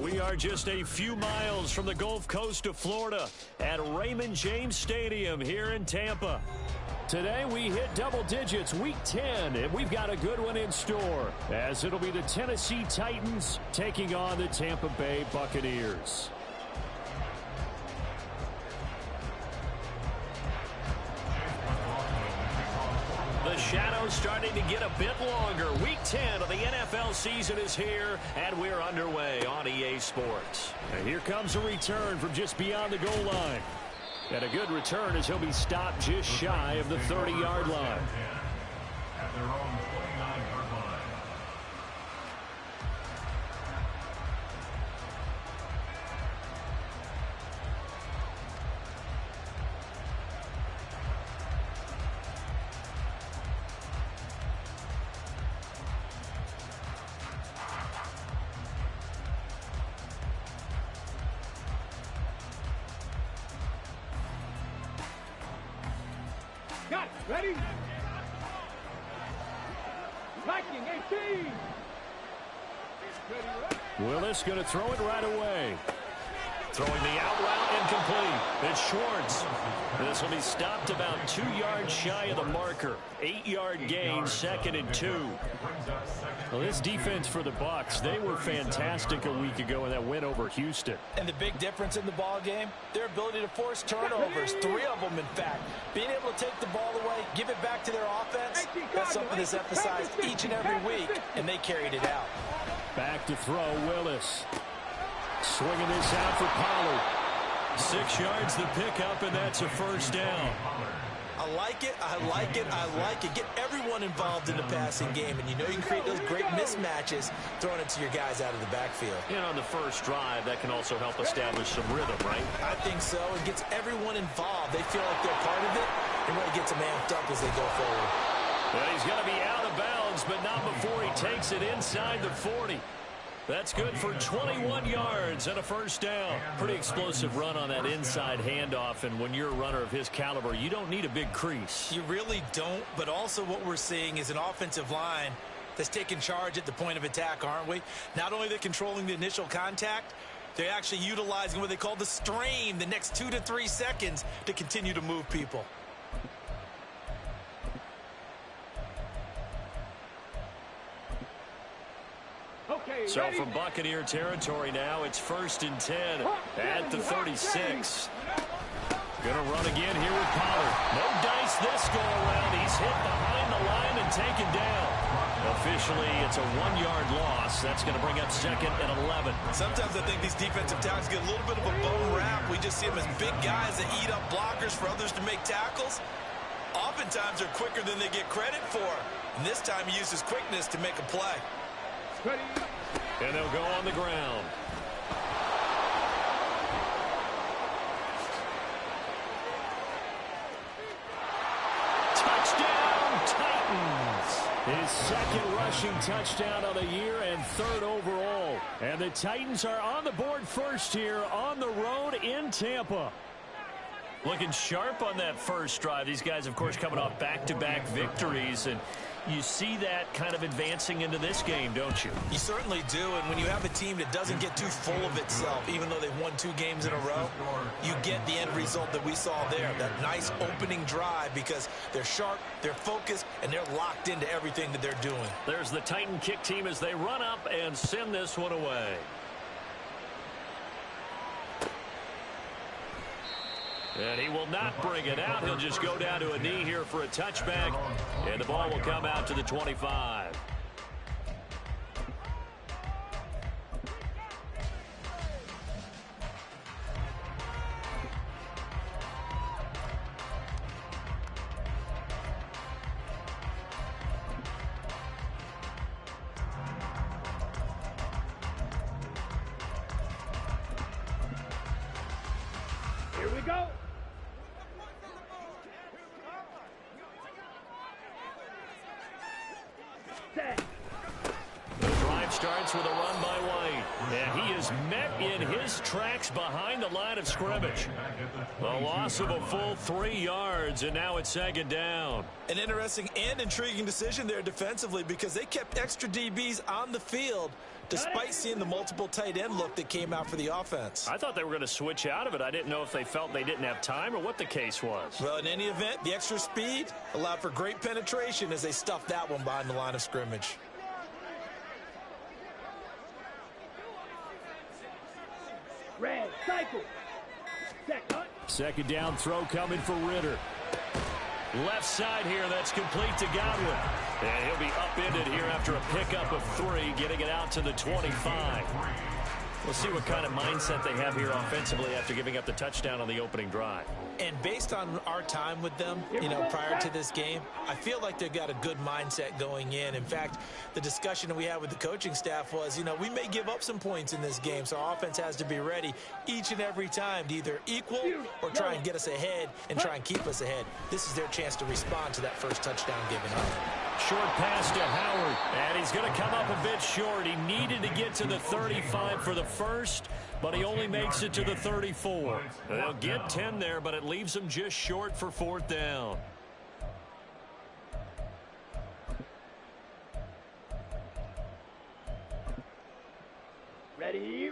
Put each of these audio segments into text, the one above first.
We are just a few miles from the Gulf Coast of Florida at Raymond James Stadium here in Tampa. Today we hit double digits, week 10, and we've got a good one in store, as it'll be the Tennessee Titans taking on the Tampa Bay Buccaneers. The shadow's starting to get a bit longer. Week 10 of the NFL season is here, and we're underway on EA Sports. And here comes a return from just beyond the goal line. And a good return as he'll be stopped just shy of the 30-yard line. At their own 29-yard line. Got it. Ready? Liking 18. Willis going to throw it right away. Throwing the out route incomplete. It's Schwartz. This will be stopped about 2 yards shy of the marker. 8-yard gain, 2nd and 2. Well, this defense for the Bucs, they were fantastic a week ago in that win over Houston. And the big difference in the ball game, their ability to force turnovers, 3 of them in fact. Being able to take the ball away, give it back to their offense, that's something that's emphasized each and every week, and they carried it out. Back to throw, Willis. Swinging this out for Pollard. 6 yards the pickup, and that's a first down. I like it, I like it, I like it. Get everyone involved in the passing game, and you know you can create those great mismatches throwing it to your guys out of the backfield. And on the first drive, that can also help establish some rhythm, right? I think so. It gets everyone involved. They feel like they're part of it, and really gets them amped up as they go forward. Well, he's going to be out of bounds, but not before he takes it inside the 40. That's good for 21 yards and a first down. Pretty explosive run on that inside handoff, and when you're a runner of his caliber, you don't need a big crease. You really don't, but also what we're seeing is an offensive line that's taking charge at the point of attack, aren't we? Not only are they controlling the initial contact, they're actually utilizing what they call the strain, the next 2 to 3 seconds, to continue to move people. So from Buccaneer territory now, it's 1st and 10 at the 36. Going to run again here with Pollard. No dice this go around. He's hit behind the line and taken down. Officially, it's a 1-yard loss. That's going to bring up 2nd and 11. Sometimes I think these defensive tackles get a little bit of a bum rap. We just see them as big guys that eat up blockers for others to make tackles. Oftentimes, they're quicker than they get credit for. And this time, he uses quickness to make a play. Ready? And they'll go on the ground. Touchdown, Titans. His 2nd rushing touchdown of the year and 3rd overall. And the Titans are on the board first here on the road in Tampa. Looking sharp on that first drive. These guys, of course, coming off back-to-back victories, and you see that kind of advancing into this game, don't you? You certainly do, and when you have a team that doesn't get too full of itself, even though they've won 2 games in a row, you get the end result that we saw there, that nice opening drive, because they're sharp, they're focused, and they're locked into everything that they're doing. There's the Titan kick team as they run up and send this one away. And he will not bring it out. He'll just go down to a knee here for a touchback. And the ball will come out to the 25. Here we go. The drive starts with a run by White. And he is met in his tracks behind the line of scrimmage. A loss of a full 3 yards, and now it's second down. An interesting and intriguing decision there defensively because they kept extra DBs on the field despite seeing the multiple tight end look that came out for the offense. I thought they were going to switch out of it. I didn't know if they felt they didn't have time or what the case was. Well, in any event, the extra speed allowed for great penetration as they stuffed that one behind the line of scrimmage. Red cycle. Second down throw coming for Ritter. Left side here, that's complete to Godwin. And he'll be upended here after a pickup of 3, getting it out to the 25. We'll see what kind of mindset they have here offensively after giving up the touchdown on the opening drive. And based on our time with them, prior to this game, I feel like they've got a good mindset going in. In fact, the discussion that we had with the coaching staff was, we may give up some points in this game, so our offense has to be ready each and every time to either equal or try and get us ahead and try and keep us ahead. This is their chance to respond to that first touchdown given up. Short pass to Howard, and he's going to come up a bit short. He needed to get to the 35 for the first, but he only makes it to the 34. They'll get 10 there, but it leaves him just short for 4th down. Ready.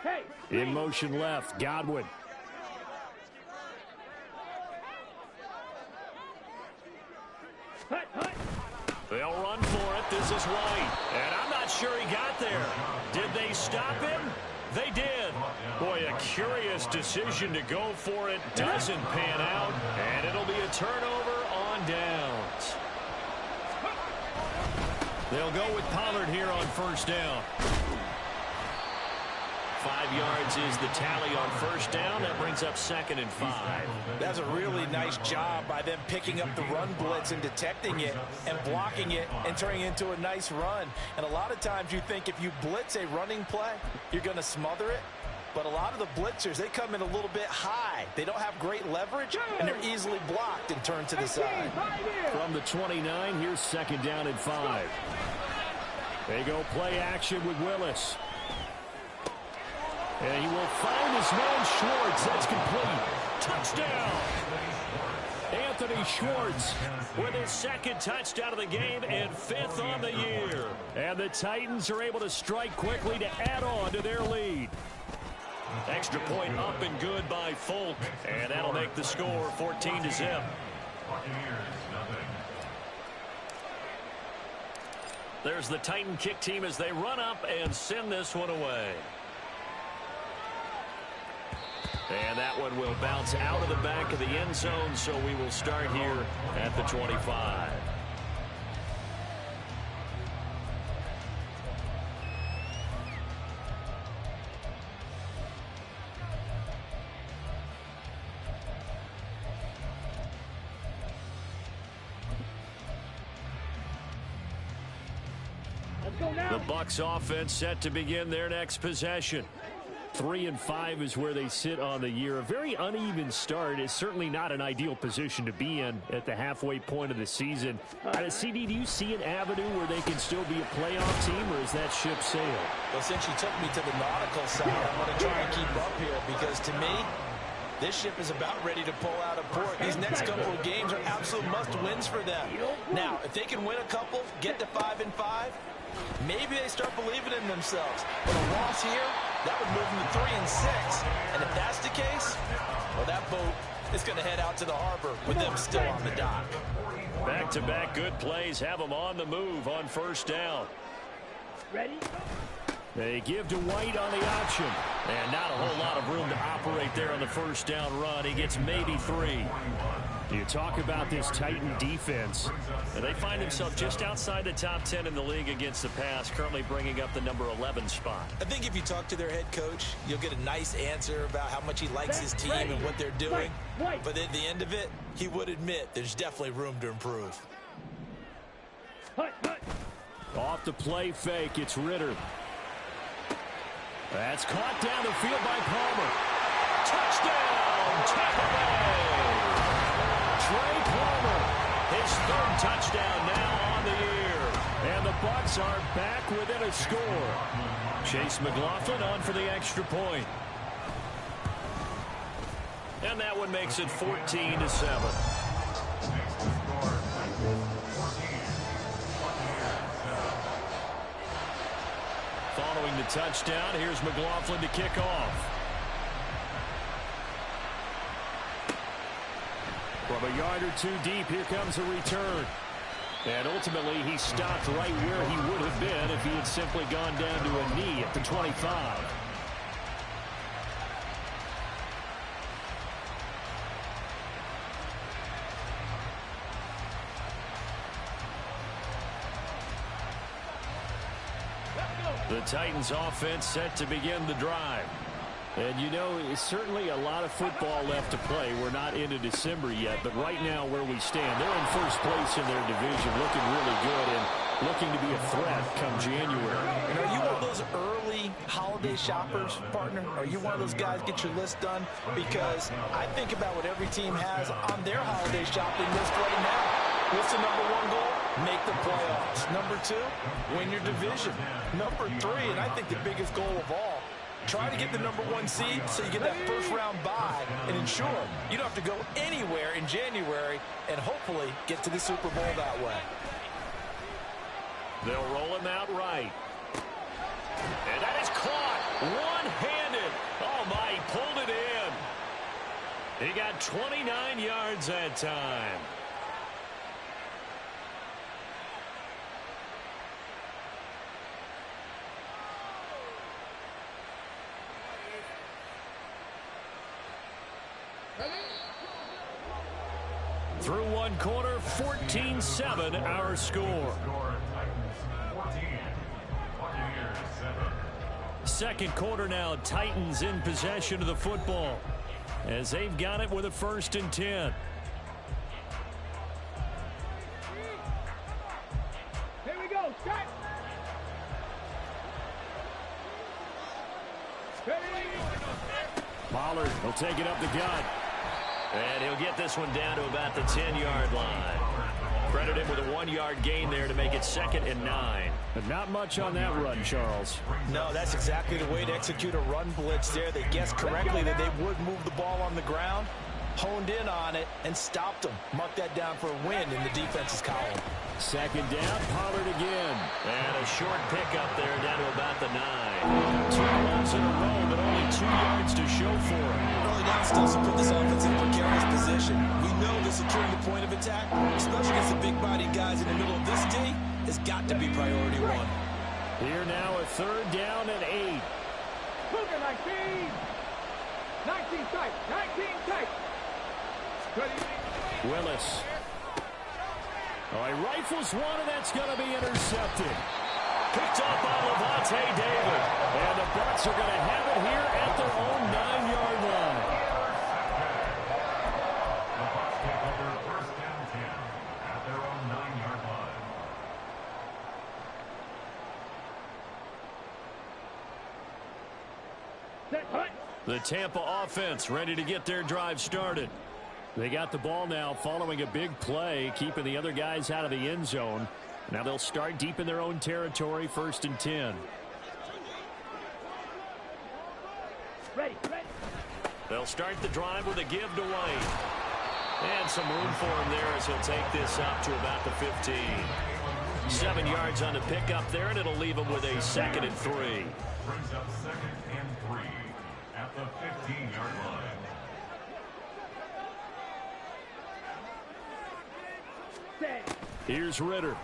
Hey. In motion left, Godwin. They'll run for it. This is White. And I'm not sure he got there. Did they stop him? They did. Boy, a curious decision to go for it. Doesn't pan out. And it'll be a turnover on downs. They'll go with Pollard here on first down. 5 yards is the tally on first down. That brings up 2nd and 5. That's a really nice job by them picking up the run blitz and detecting it and blocking it and turning it into a nice run. And a lot of times you think if you blitz a running play, you're going to smother it. But a lot of the blitzers, they come in a little bit high. They don't have great leverage, and they're easily blocked and turned to the side. From the 29, here's 2nd down and 5. They go play action with Willis. And he will find his man Schwartz. That's complete. Touchdown! Anthony Schwartz with his 2nd touchdown of the game and 5th on the year. And the Titans are able to strike quickly to add on to their lead. Extra point up and good by Folk. And that'll make the score 14-0. There's the Titan kick team as they run up and send this one away. And that one will bounce out of the back of the end zone, so we will start here at the 25. The Bucs offense set to begin their next possession. 3 and 5 is where they sit on the year. A very uneven start is certainly not an ideal position to be in at the halfway point of the season. CD, do you see an avenue where they can still be a playoff team, or is that ship sailed? Well, since you took me to the nautical side, I'm going to try and keep up here because to me, this ship is about ready to pull out of port. These next couple of games are absolute must-wins for them. Now, if they can win a couple, get to 5 and 5, maybe they start believing in themselves. But a loss here, that would move them to 3 and 6. And if that's the case, well, that boat is going to head out to the harbor with them still on the dock. Back-to-back good plays have them on the move on first down. Ready? They give to White on the option. And not a whole lot of room to operate there on the first down run. He gets maybe 3. You talk about this Titan defense, and they find themselves just outside the top 10 in the league against the pass, currently bringing up the number 11 spot. I think if you talk to their head coach, you'll get a nice answer about how much he likes his team and what they're doing. But at the end of it, he would admit there's definitely room to improve. Off the play fake, it's Ritter. That's caught down the field by Palmer. Touchdown, Tampa Bay! Trey Palmer, his 3rd touchdown now on Bucs are back within a score. Chase McLaughlin on for the extra point. And that one makes it 14-7. Following the touchdown, here's McLaughlin to kick off. From a yard or two deep, here comes a return. And ultimately, he stopped right where he would have been if he had simply gone down to a knee at the 25. The Titans offense set to begin the drive. And you know, it's certainly a lot of football left to play. We're not into December yet, but right now where we stand, they're in first place in their division, looking really good and looking to be a threat come January. And are you one of those early holiday shoppers, partner? Are you one of those guys get your list done? Because I think about what every team has on their holiday shopping list right now. What's the number one goal? Make the playoffs. Number two, win your division. Number three, and I think the biggest goal of all, try to get the number one seed so you get that first round bye and ensure you don't have to go anywhere in January and hopefully get to the Super Bowl that way. They'll roll him out right. And that is caught one-handed. Oh, my, he pulled it in. He got 29 yards that time. Through one quarter, 14-7 our score. Second quarter now, Titans in possession of the football as they've got it with a 1st and 10. Here we go. Start. Pollard will take it up the gut. And he'll get this one down to about the 10-yard line. Credit him with a 1-yard gain there to make it 2nd and 9. But not much on that run, Charles. No, that's exactly the way to execute a run blitz there. They guessed correctly that they would move the ball on the ground, honed in on it, and stopped them. Mark that down for a win in the defense's column. 2nd down, Pollard again. And a short pickup there down to about the 9. 2 runs in a row, but only 2 yards to show for it. Early down still put this offense in a precarious position. We know that securing the point of attack, especially against the big-bodied guys in the middle of this D, has got to be priority one. Here now a 3rd down and 8. Cougar 19. 19 tight. 19 tight. Willis. Oh, he rifles one, and that's going to be intercepted. Picked up by Levante David. And the Bucs are going to have it here at their own 9-yard line. The Bucs take over 1st and 10 at their own 9-yard line. Set. Hut. The Tampa offense ready to get their drive started. They got the ball now following a big play, keeping the other guys out of the end zone. Now they'll start deep in their own territory, 1st and 10. Ready. Ready. They'll start the drive with a give to White. And some room for him there as he'll take this up to about the 15. 7 yards on the pickup there, and it'll leave him with a 2nd and 3. Brings up 2nd and 3 at the 15-yard line. Here's Ritter.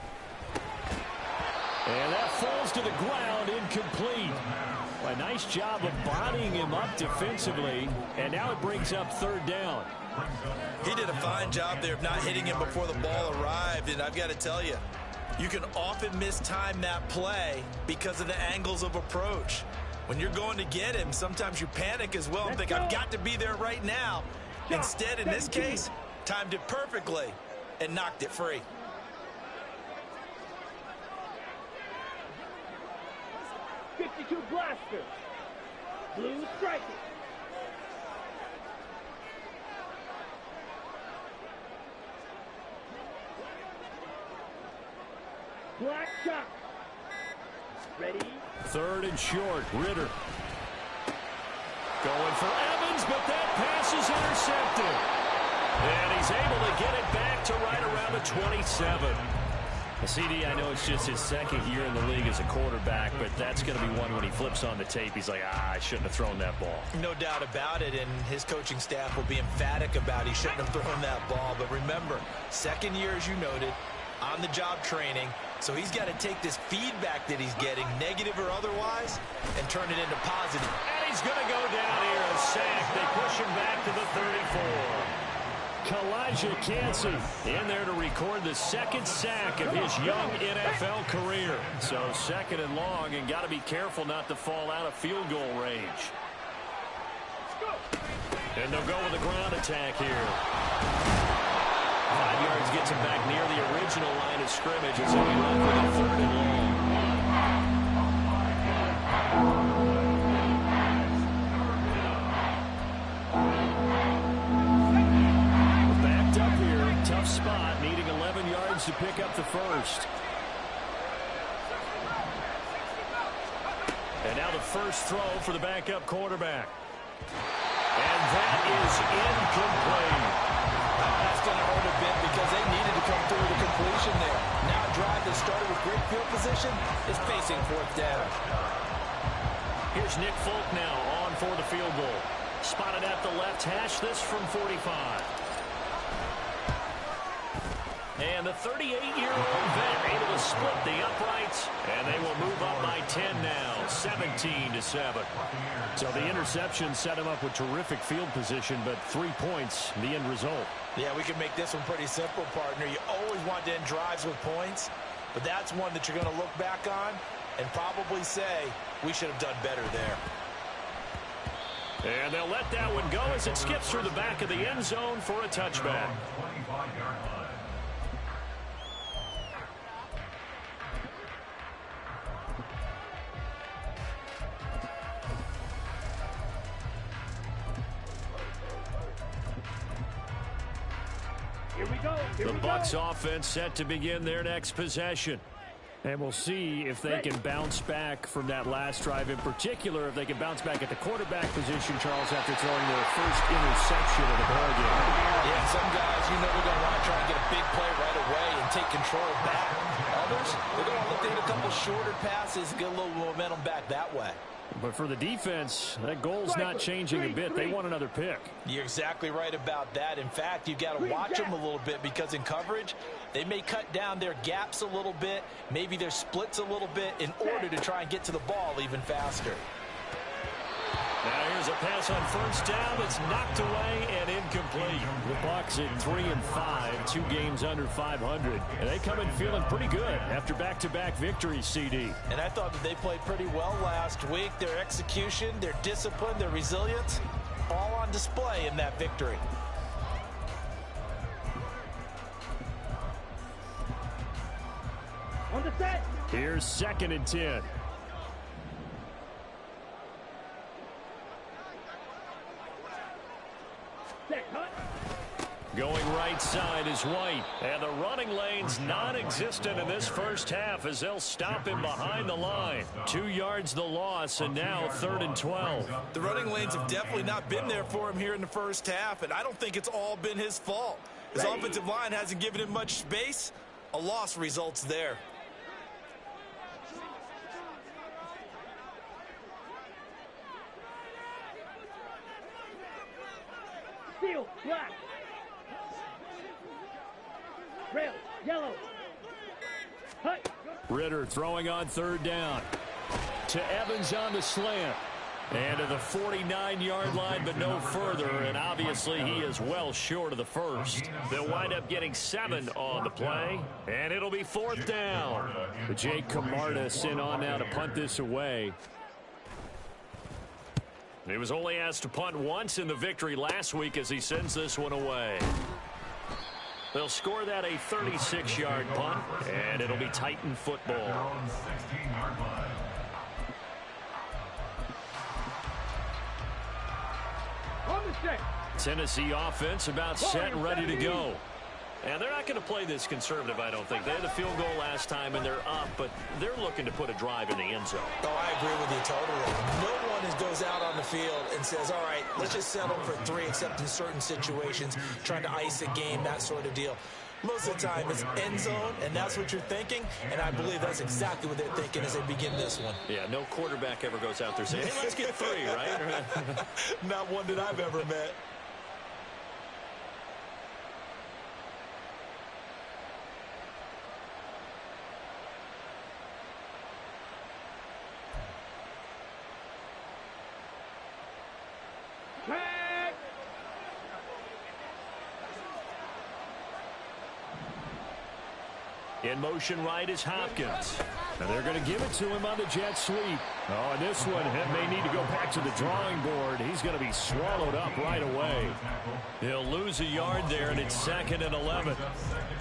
And that falls to the ground, incomplete. A nice job of bodying him up defensively, and now it brings up 3rd down. He did a fine job there of not hitting him before the ball arrived, and I've got to tell you, you can often mistime that play because of the angles of approach. When you're going to get him, sometimes you panic as well and think, I've got to be there right now. Instead, in this case, timed it perfectly and knocked it free. Blaster. Blue striker. Black shot. Ready? Third and short. Ritter. Going for Evans, but that pass is intercepted. And he's able to get it back to right around the 27. CD, I know it's just his second year in the league as a quarterback, but that's going to be one when he flips on the tape. He's like, I shouldn't have thrown that ball. No doubt about it, and his coaching staff will be emphatic about he shouldn't have thrown that ball. But remember, second year, as you noted, on-the-job training, so he's got to take this feedback that he's getting, negative or otherwise, and turn it into positive. And he's going to go down here, a sack. They push him back to the 34. Kalijah Cansey in there to record the second sack of his young NFL career. So second and long, and got to be careful not to fall out of field goal range. And they'll go with a ground attack here. 5 yards gets him back near the original line of scrimmage as they run for the third and long. Tough spot, needing 11 yards to pick up the first. And now the first throw for the backup quarterback. And that is incomplete. That's going to hurt a bit because they needed to come through with a completion there. Now a drive that started with great field position is facing fourth down. Here's Nick Folk now on for the field goal. Spotted at the left hash, this from 45. And the 38-year-old vet able to split the uprights, and they will move up by 10 now, 17-7. So the interception set him up with terrific field position, but 3 points, the end result. Yeah, we can make this one pretty simple, partner. You always want to end drives with points, but that's one that you're going to look back on and probably say, we should have done better there. And they'll let that one go as it skips through the back of the end zone for a touchback. The Bucs offense set to begin their next possession. And we'll see if they can bounce back from that last drive. In particular, if they can bounce back at the quarterback position, Charles, after throwing their first interception of the ball game. Yeah, some guys, you know, they're going to want to try and get a big play right away and take control back. Others, they're going to look to hit a couple shorter passes and get a little momentum back that way. But for the defense, that goal's not changing a bit. They want another pick. You're exactly right about that. In fact, you've got to watch them a little bit because in coverage, they may cut down their gaps a little bit, maybe their splits a little bit in order to try and get to the ball even faster. Now here's a pass on first down. It's knocked away and incomplete. The Bucs at 3-5, 2 games under 500. And they come in feeling pretty good after back-to-back victories, CD. And I thought that they played pretty well last week. Their execution, their discipline, their resilience, all on display in that victory. On the set. Here's 2nd and 10. Going right side is White. And the running lane's non-existent in this first half as they'll stop him behind the line. 2 yards the loss, and now 3rd and 12. The running lanes have definitely not been there for him here in the first half, and I don't think it's all been his fault. His offensive line hasn't given him much space. A loss results there. Steel, black. Rail, yellow. Hut. Ritter throwing on 3rd down. To Evans on the slant. And to the 49-yard line, but no further. And obviously, he is well short of the first. They'll wind up getting 7 on the play. And it'll be 4th down. Jake Camardas in on now to punt this away. He was only asked to punt once in the victory last week as he sends this one away. They'll score that a 36-yard punt, and it'll be Titan football. On the set. Tennessee offense about set and ready to go. And they're not going to play this conservative, I don't think. They had the field goal last time, and they're up, but they're looking to put a drive in the end zone. Oh, I agree with you totally. No one goes out on the field and says, all right, let's just settle for 3, except in certain situations, trying to ice a game, that sort of deal. Most of the time, it's end zone, and that's what you're thinking, and I believe that's exactly what they're thinking as they begin this one. Yeah, no quarterback ever goes out there saying, hey, let's get 3, right? Not one that I've ever met. In motion right is Hopkins. And they're going to give it to him on the jet sweep. Oh, and this one may need to go back to the drawing board. He's going to be swallowed up right away. He'll lose a yard there, and it's 2nd and 11.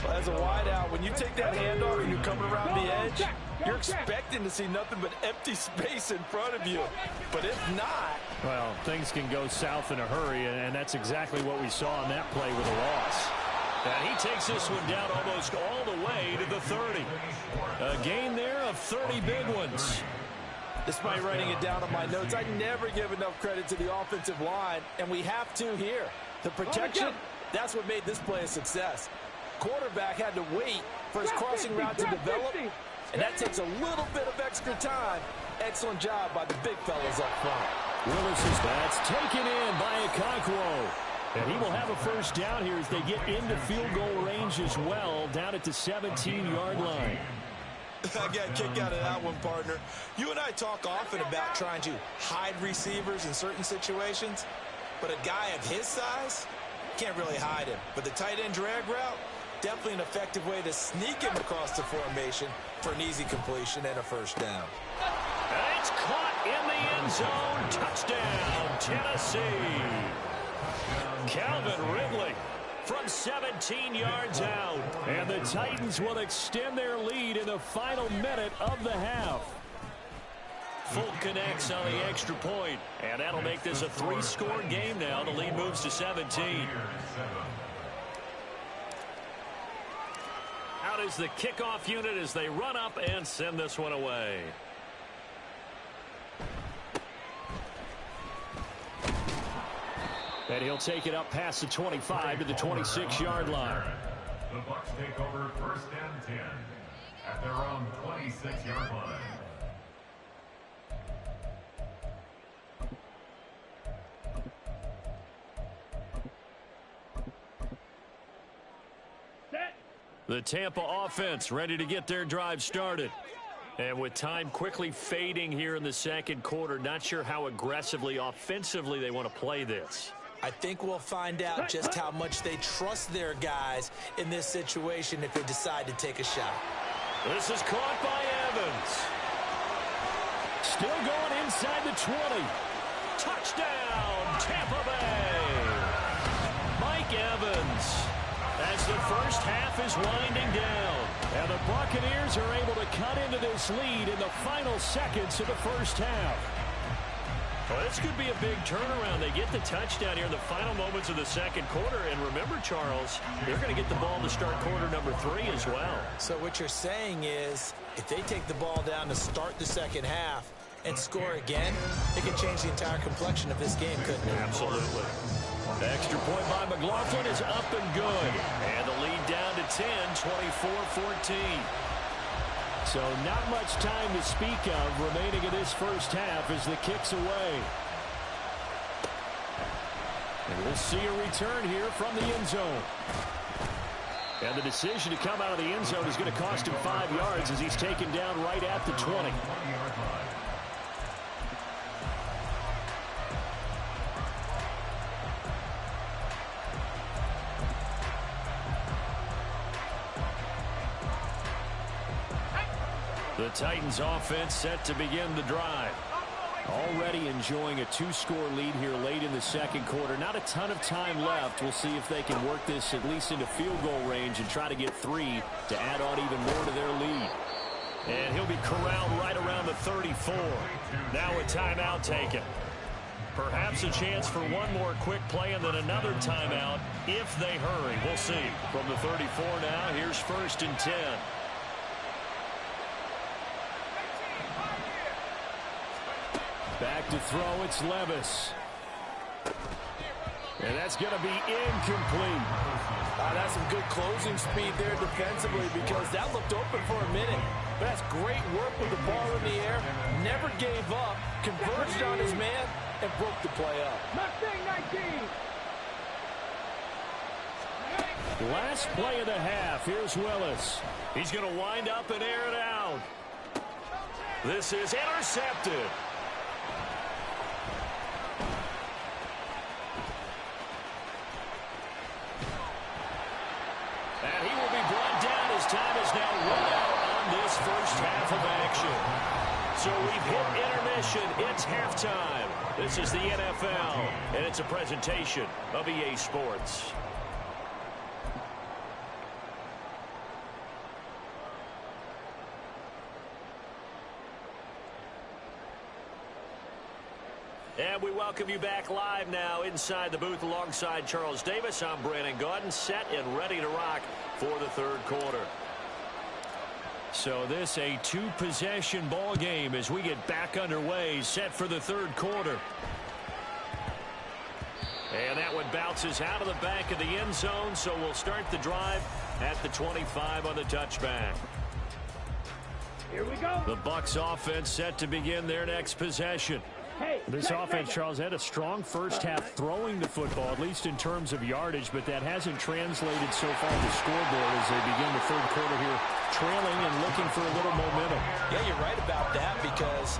Well, as a wideout, when you take that handoff and you're coming around the edge, you're expecting to see nothing but empty space in front of you. But if not... Well, things can go south in a hurry, and that's exactly what we saw on that play with a loss. And he takes this one down almost all the way to the 30. A gain there of 30 big ones. Despite writing it down on my notes, I never give enough credit to the offensive line, and we have to here. The protection, that's what made this play a success. Quarterback had to wait for his crossing route to develop, and that takes a little bit of extra time. Excellent job by the big fellas up front. Willis is that's taken in by Okonkwo. And he will have a first down here as they get into field goal range as well, down at the 17-yard line. I got a kick out of that one, partner. You and I talk often about trying to hide receivers in certain situations, but a guy of his size can't really hide him. But the tight end drag route, definitely an effective way to sneak him across the formation for an easy completion and a first down. And it's caught in the end zone. Touchdown, Tennessee. Calvin Ridley from 17 yards out. And the Titans will extend their lead in the final minute of the half. Fulton connects on the extra point, and that'll make this a 3-score game now. The lead moves to 17. Out is the kickoff unit as they run up and send this one away. And he'll take it up past the 25 to the 26-yard line. The Bucs take over 1st and 10 at their own 26-yard line. The Tampa offense ready to get their drive started. And with time quickly fading here in the second quarter, not sure how aggressively, offensively they want to play this. I think we'll find out just how much they trust their guys in this situation if they decide to take a shot. This is caught by Evans. Still going inside the 20. Touchdown, Tampa Bay. Mike Evans. As the first half is winding down. And the Buccaneers are able to cut into this lead in the final seconds of the first half. Well, this could be a big turnaround. They get the touchdown here in the final moments of the second quarter. And remember, Charles, they're going to get the ball to start quarter number 3 as well. So what you're saying is if they take the ball down to start the second half and score again, it can change the entire complexion of this game, couldn't it? Absolutely. The extra point by McLaughlin is up and good. And the lead down to 10, 24-14. So not much time to speak of remaining in this first half as the kick's away. And we'll see a return here from the end zone. And the decision to come out of the end zone is going to cost him 5 yards as he's taken down right at the 20. The Titans offense set to begin the drive. Already enjoying a 2-score lead here late in the second quarter. Not a ton of time left. We'll see if they can work this at least into field goal range and try to get 3 to add on even more to their lead. And he'll be corralled right around the 34. Now a timeout taken. Perhaps a chance for one more quick play and then another timeout if they hurry. We'll see. From the 34 now, here's 1st and 10. Back to throw, it's Levis. And that's going to be incomplete. That's some good closing speed there defensively because that looked open for a minute. But that's great work with the ball in the air. Never gave up, converged on his man, and broke the play up. Mustang 19. Last play of the half. Here's Willis. He's going to wind up and air it out. This is intercepted. And he will be brought down as time is now run out on this first half of action. So we've hit intermission. It's halftime. This is the NFL, and it's a presentation of EA Sports. And we welcome you back live now inside the booth alongside Charles Davis. I'm Brandon Gaudin, set and ready to rock for the third quarter. So this a two-possession ball game as we get back underway, set for the third quarter. And that one bounces out of the back of the end zone, so we'll start the drive at the 25 on the touchback. Here we go. The Bucs offense set to begin their next possession. This offense, Charles, had a strong first half throwing the football, at least in terms of yardage, but that hasn't translated so far to the scoreboard as they begin the third quarter here, trailing and looking for a little momentum. Yeah, you're right about that because,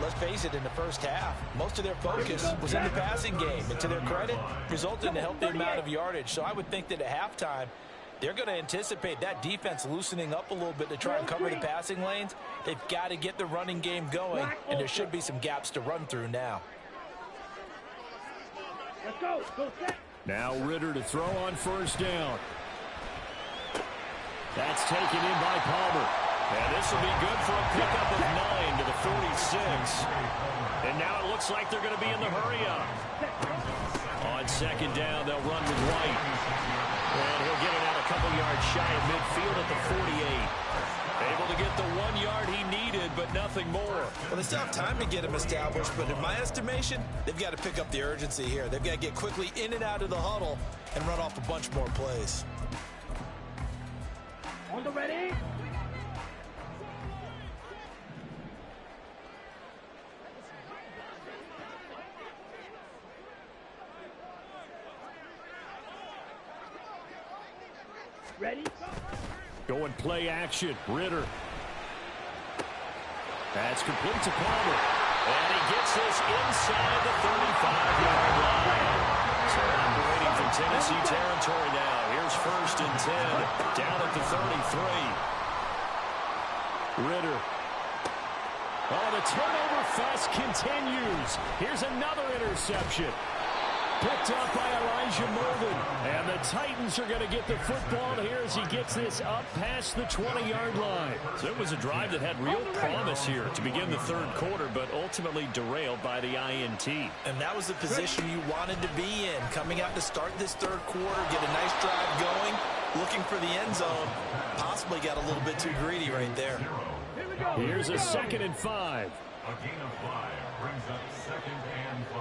let's face it, in the first half, most of their focus was in the passing game. And to their credit, resulted in a healthy amount of yardage. So I would think that at halftime, they're going to anticipate that defense loosening up a little bit to try and cover the passing lanes. They've got to get the running game going, and there should be some gaps to run through now. Let's go. Go set. Now Ritter to throw on first down. That's taken in by Palmer. And this will be good for a pickup of 9 to the 46. And now it looks like they're going to be in the hurry-up. On second down, they'll run with White. And he'll get it out a couple yards shy of midfield at the 48. Able to get the 1 yard he needed, but nothing more. Well, they still have time to get him established, but in my estimation, they've got to pick up the urgency here. They've got to get quickly in and out of the huddle and run off a bunch more plays. On the ready. Ready? Go and play action. Ritter. That's complete to Palmer. And he gets this inside the 35-yard line. So operating from Tennessee territory now. Here's 1st and 10. Down at the 33. Ritter. Oh, the turnover fest continues. Here's another interception. Picked up by Elijah Molden. And the Titans are going to get the football here as he gets this up past the 20-yard line. So it was a drive that had real promise here to begin the third quarter, but ultimately derailed by the INT. And that was the position you wanted to be in. Coming out to start this third quarter, get a nice drive going, looking for the end zone. Possibly got a little bit too greedy right there. Here's a 2nd and 5. A gain of 5 brings up 2nd and 5.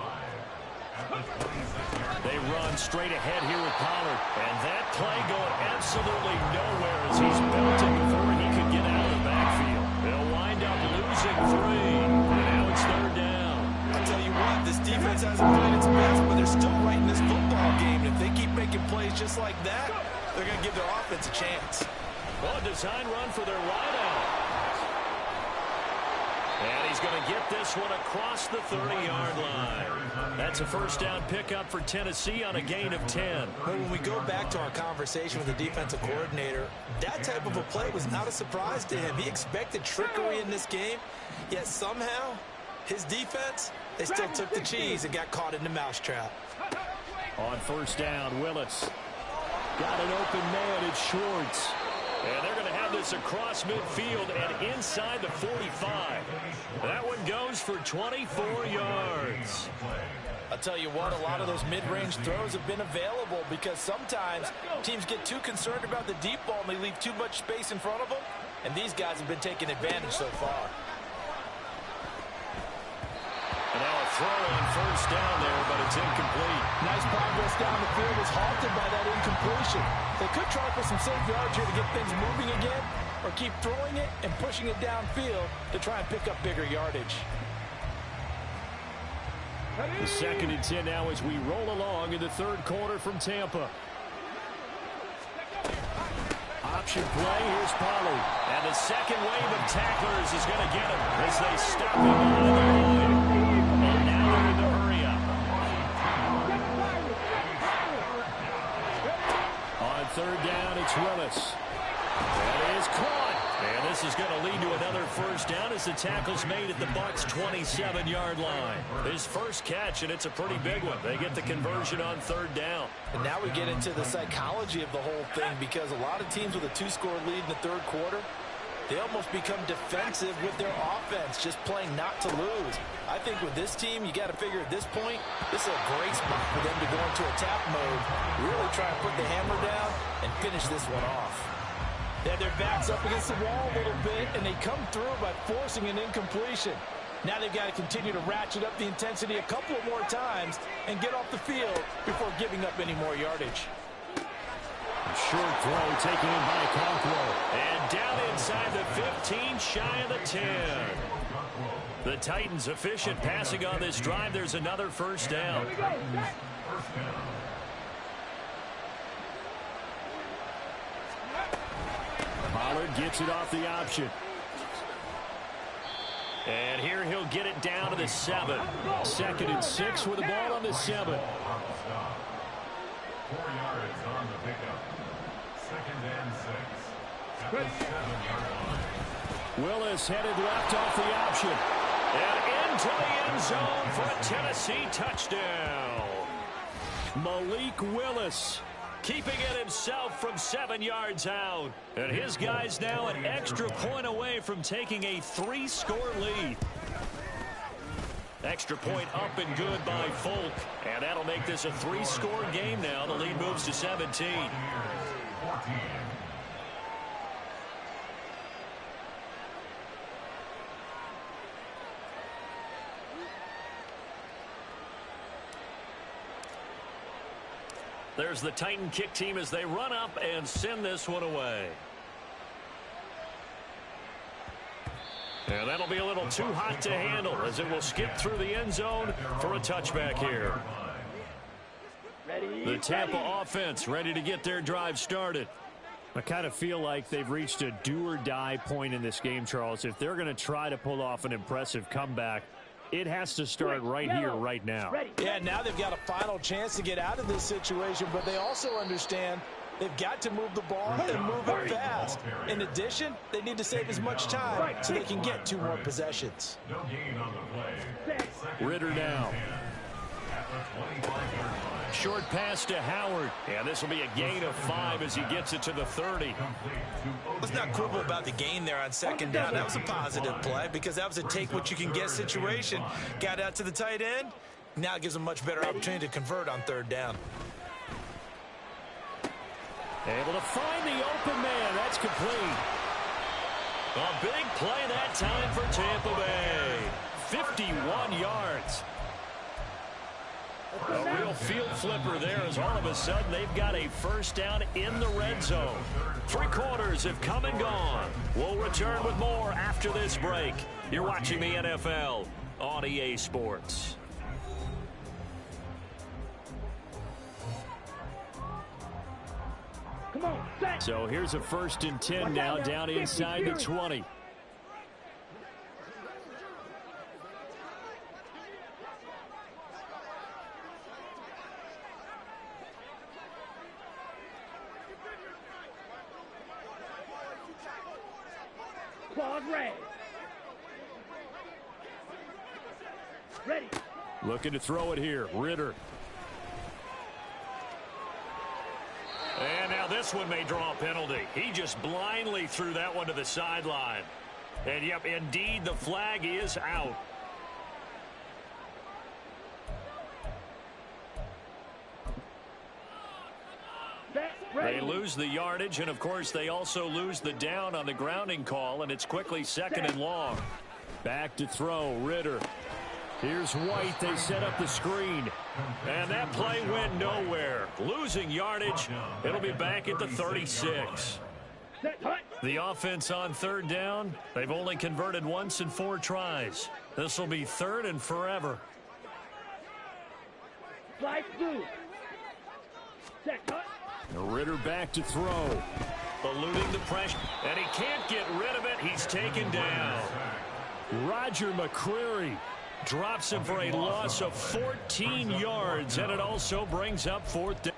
They run straight ahead here with Pollard. And that play going absolutely nowhere as he's belted before he could get out of the backfield. They'll wind up losing 3. And now it's 3rd down. I'll tell you what, this defense hasn't played its best, but they're still right in this football game. If they keep making plays just like that, they're going to give their offense a chance. Well, a design run for their wideout. And he's going to get this one across the 30-yard line. That's a first down pickup for Tennessee on a gain of 10. But when we go back to our conversation with the defensive coordinator, that type of a play was not a surprise to him. He expected trickery in this game, yet somehow his defense, they still took the cheese and got caught in the mousetrap. On first down, Willis. Got an open man, it's Schwartz. And they're going to have this across midfield and inside the 45. That one goes for 24 yards. I'll tell you what, a lot of those mid-range throws have been available because sometimes teams get too concerned about the deep ball and they leave too much space in front of them, and these guys have been taking advantage so far. And now a throw on first down there, but it's incomplete. Nice progress down the field is halted by that incompletion. They could try for some safe yards here to get things moving again, or keep throwing it and pushing it downfield to try and pick up bigger yardage. The 2nd and 10 now as we roll along in the 3rd quarter from Tampa. Option play, here's Pollard. And the second wave of tacklers is going to get him as they stop him on the line. And now they're in the hurry up. On 3rd down, it's Willis. That is caught. And this is going to lead to another first down as the tackle's made at the Bucs' 27-yard line. His first catch, and it's a pretty big one. They get the conversion on 3rd down. And now we get into the psychology of the whole thing because a lot of teams with a 2-score lead in the 3rd quarter, they almost become defensive with their offense, just playing not to lose. I think with this team, you got to figure at this point, this is a great spot for them to go into attack mode, really try and put the hammer down and finish this one off. They have their backs up against the wall a little bit, and they come through by forcing an incompletion. Now they've got to continue to ratchet up the intensity a couple of more times and get off the field before giving up any more yardage. Short throw taken in by Conquo. And down inside the 15, shy of the 10. The Titans efficient passing on this drive. There's another first down. Pollard gets it off the option. And here he'll get it down to the 7. 2nd and 6 with the ball on the 7. 4 yards on the pickup. 2nd and 6. At the 7-yard line. Willis headed left off the option. And into the end zone for a Tennessee touchdown. Malik Willis keeping it himself from 7 yards out. And his guys now an extra point away from taking a 3-score lead. Extra point up and good by Folk. And that'll make this a 3-score game now. The lead moves to 17. 14. There's the Titan kick team as they run up and send this one away. And that'll be a little too hot to handle as it will skip through the end zone for a touchback here. The Tampa offense ready to get their drive started. I kind of feel like they've reached a do-or-die point in this game, Charles. If they're going to try to pull off an impressive comeback, it has to start right here, right now. Yeah, now they've got a final chance to get out of this situation, but they also understand they've got to move the ball and move it fast. In addition, they need to save as much time so they can get 2 more possessions. No gain on the play. Ritter now. Short pass to Howard. And this will be a gain of 5 as he gets it to the 30. Let's not quibble about the gain there on 2nd down. That was a positive play because that was a take-what-you-can-get situation. Got out to the tight end. Now it gives them much better opportunity to convert on 3rd down. Able to find the open man. That's complete. A big play that time for Tampa Bay. 51 yards. A real field flipper there as all of a sudden they've got a first down in the red zone. 3 quarters have come and gone. We'll return with more after this break. You're watching the NFL on EA Sports. Come on, set. So here's a 1st and 10 now down inside the 20. Claude Ray. Ready. Looking to throw it here. Ritter. And now This one may draw a penalty. He just blindly threw that one to the sideline. And, yep, indeed, the flag is out. They lose the yardage, and, of course, they also lose the down on the grounding call, and it's quickly 2nd and long. Back to throw, Ritter. Here's White. They set up the screen. And that play went nowhere. Losing yardage. It'll be back at the 36. The offense on 3rd down. They've only converted once in 4 tries. This will be 3rd and forever. Slide through. Set cut. Ritter back to throw. Eluding the pressure. And he can't get rid of it. He's taken down. Roger McCreary drops him for a loss of 14 yards. And it also brings up 4th down.